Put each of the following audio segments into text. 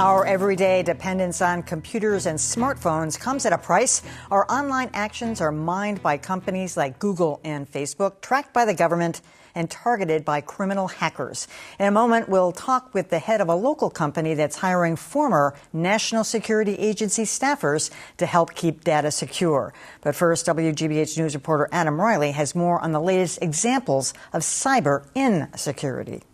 Our everyday dependence on computers and smartphones comes at a price. Our online actions are mined by companies like Google and Facebook, tracked by the government, and targeted by criminal hackers. In a moment, we'll talk with the head of a local company that's hiring former National Security Agency staffers to help keep data secure. But first, WGBH News reporter Adam Riley has more on the latest examples of cyber insecurity.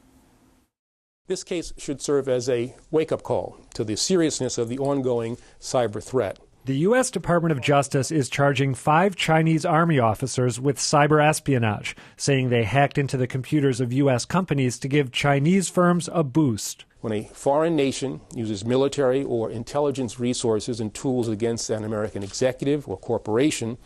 This case should serve as a wake-up call to the seriousness of the ongoing cyber threat. The U.S. Department of Justice is charging 5 Chinese Army officers with cyber espionage, saying they hacked into the computers of U.S. companies to give Chinese firms a boost. When a foreign nation uses military or intelligence resources and tools against an American executive or corporation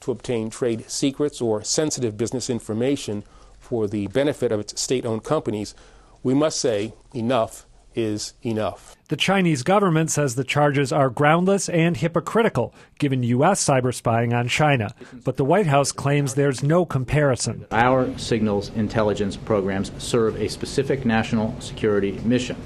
to obtain trade secrets or sensitive business information for the benefit of its state-owned companies, we must say enough is enough. The Chinese government says the charges are groundless and hypocritical, given U.S. cyber spying on China. But the White House claims there's no comparison. Our signals intelligence programs serve a specific national security mission,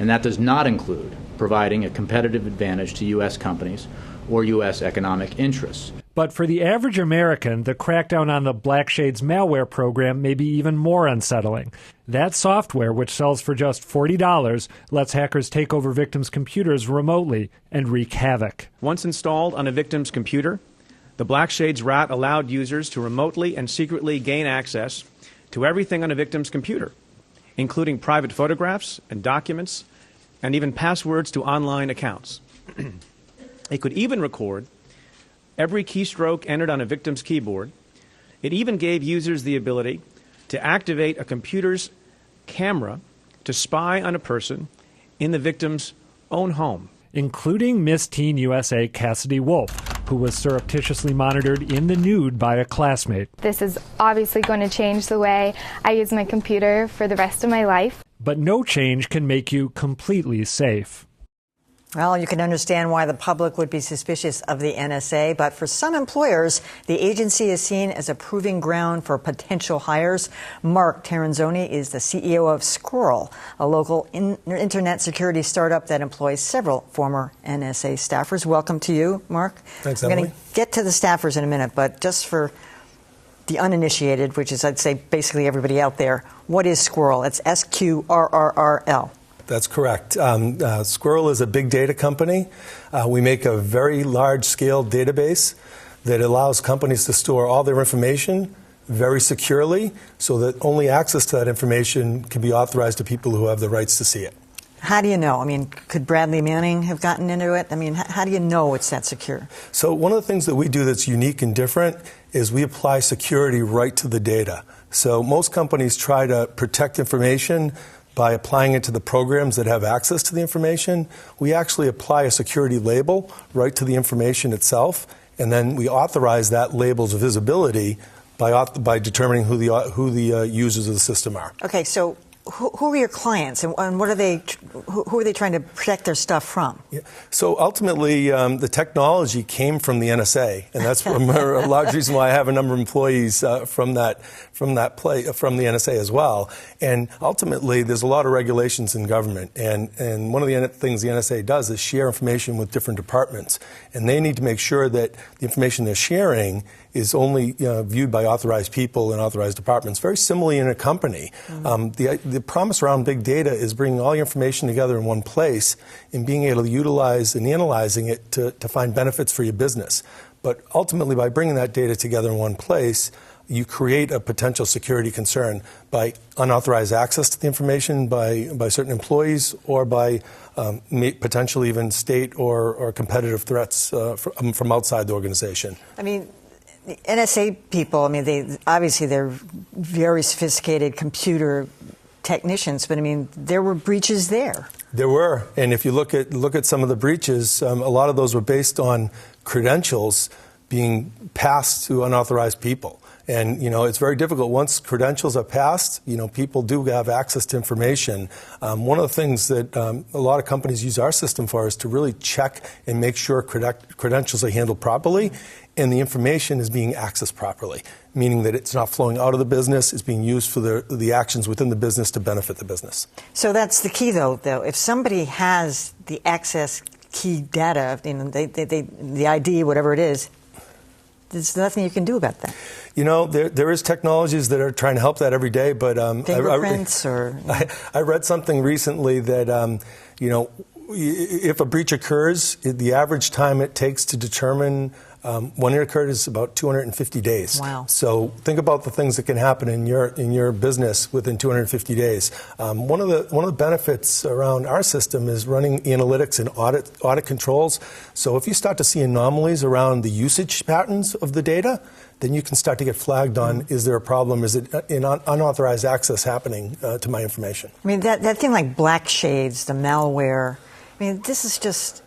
and that does not include providing a competitive advantage to U.S. companies or U.S. economic interests. But for the average American, the crackdown on the Blackshades malware program may be even more unsettling. That software, which sells for just $40, lets hackers take over victims' computers remotely and wreak havoc. Once installed on a victim's computer, the Blackshades rat allowed users to remotely and secretly gain access to everything on a victim's computer, including private photographs and documents, and even passwords to online accounts. It could even record every keystroke entered on a victim's keyboard. It even gave users the ability to activate a computer's camera to spy on a person in the victim's own home. Including Miss Teen USA Cassidy Wolf, who was surreptitiously monitored in the nude by a classmate. This is obviously going to change the way I use my computer for the rest of my life. But no change can make you completely safe. Well, you can understand why the public would be suspicious of the NSA, but for some employers, the agency is seen as a proving ground for potential hires. Mark Terenzoni is the CEO of Squirrel, a local internet security startup that employs several former NSA staffers. Welcome to you, Mark. Thanks, Emily. I'm going to get to the staffers in a minute, but just for the uninitiated, which is, I'd say, basically everybody out there, what is Squirrel? It's Squirrl. That's correct. Squirrel is a big data company. We make a very large-scale database that allows companies to store all their information very securely so that only access to that information can be authorized to people who have the rights to see it. How do you know? I mean, could Bradley Manning have gotten into it? I mean, how do you know it's that secure? So one of the things that we do that's unique and different is we apply security right to the data. So most companies try to protect information by applying it to the programs that have access to the information. We actually apply a security label right to the information itself, and then we authorize that label's visibility by determining who the users of the system are. Okay, so who are your clients, and what are they? Who are they trying to protect their stuff from? Yeah. So ultimately, the technology came from the NSA, and that's a large reason why I have a number of employees from the NSA as well. And ultimately, there's a lot of regulations in government, and one of the things the NSA does is share information with different departments, and they need to make sure that the information they're sharing is only viewed by authorized people and authorized departments. Very similarly in a company. Mm-hmm. The promise around big data is bringing all your information together in one place and being able to utilize and analyzing it to find benefits for your business. But ultimately, by bringing that data together in one place, you create a potential security concern by unauthorized access to the information by certain employees or by potentially even state or competitive threats from outside the organization. I mean, the NSA people, I mean, they're very sophisticated computer technicians, but I mean, there were breaches there. There were, and if you look at some of the breaches, a lot of those were based on credentials being passed to unauthorized people. And, it's very difficult. Once credentials are passed, people do have access to information. One of the things that a lot of companies use our system for is to really check and make sure credentials are handled properly and the information is being accessed properly, meaning that it's not flowing out of the business, it's being used for the actions within the business to benefit the business. So that's the key, though. If somebody has the access key data, the ID, whatever it is, there's nothing you can do about that. There is technologies that are trying to help that every day, but fingerprints I read something recently that if a breach occurs, the average time it takes to determine when it occurred is about 250 days. Wow. So think about the things that can happen in your business within 250 days. One of the benefits around our system is running analytics and audit controls. So if you start to see anomalies around the usage patterns of the data, then you can start to get flagged on, is there a problem? Is it unauthorized access happening to my information? I mean, that thing like Blackshades, the malware, this is just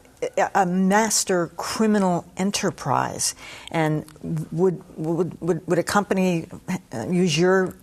a master criminal enterprise. And would a company use your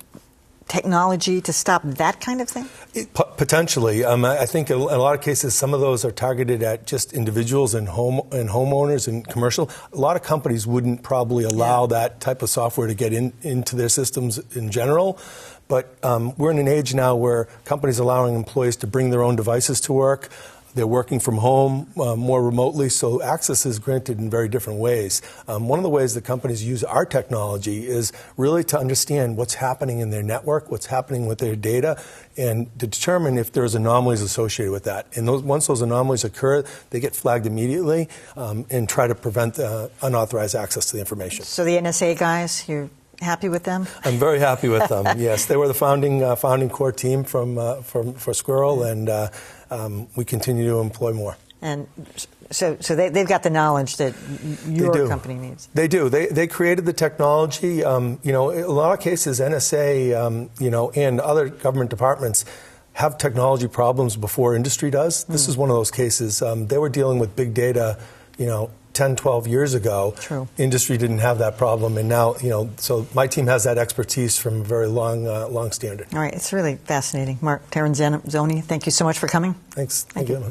technology to stop that kind of thing? Potentially. I think in a lot of cases, some of those are targeted at just individuals and homeowners and commercial. A lot of companies wouldn't probably allow that type of software to get into their systems in general. But we're in an age now where companies are allowing employees to bring their own devices to work. They're working from home more remotely, so access is granted in very different ways. One of the ways that companies use our technology is really to understand what's happening in their network, what's happening with their data, and to determine if there's anomalies associated with that. And once those anomalies occur, they get flagged immediately and try to prevent unauthorized access to the information. So the NSA guys, you're happy with them? I'm very happy with them. Yes, they were the founding core team for Squirrel, and we continue to employ more. And so they've got the knowledge that your company needs. They do. They created the technology. In a lot of cases, NSA, and other government departments have technology problems before industry does. This is one of those cases. They were dealing with big data, 10, 12 years ago. True. Industry didn't have that problem, and now, so my team has that expertise from a very long standard. All right, it's really fascinating. Mark Terranzoni, thank you so much for coming. Thanks. Thank you.